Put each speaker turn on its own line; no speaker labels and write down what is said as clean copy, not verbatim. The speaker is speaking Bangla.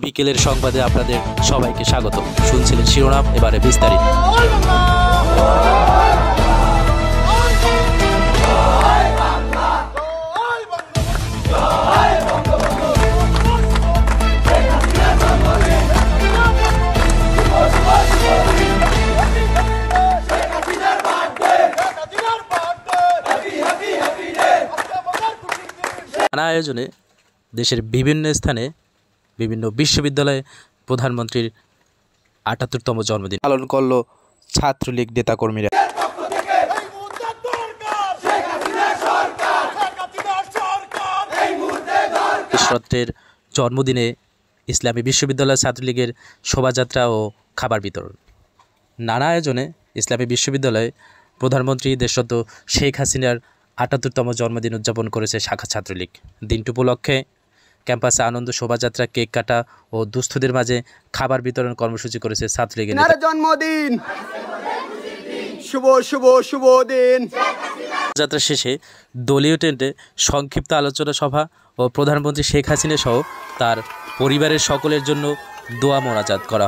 বিকেলের সংবাদে আপনাদের সবাইকে স্বাগত। শুনছিলেন শিরোনাম, এবারে বিস্তারিত। নানা আয়োজনে দেশের বিভিন্ন স্থানে বিভিন্ন বিশ্ববিদ্যালয়ে প্রধানমন্ত্রীর ৭৮তম জন্মদিন পালন করল ছাত্রলীগ নেতাকর্মীরা। ঈশ্বরের জন্মদিনে ইসলামী বিশ্ববিদ্যালয় ছাত্রলীগের শোভাযাত্রা ও খাবার বিতরণ। নানা আয়োজনে ইসলামী বিশ্ববিদ্যালয়ে প্রধানমন্ত্রী দেশরত শেখ হাসিনার ৭৮তম জন্মদিন উদযাপন করেছে শাখা ছাত্রলীগ। দিনটি উপলক্ষে ক্যাম্পাসে আনন্দ শোভাযাত্রা, কেক কাটা ও দুস্থদের মাঝে খাবার বিতরণ কর্মসূচি করেছে ছাত্রলীগের
জন্মদিন। শুভ শুভ শুভ দিন।
যাত্রা শেষে দলীয় টেন্টে সংক্ষিপ্ত আলোচনা সভা ও প্রধানমন্ত্রী শেখ হাসিনা সহ তার পরিবারের সকলের জন্য দোয়া মোনাজাত করা।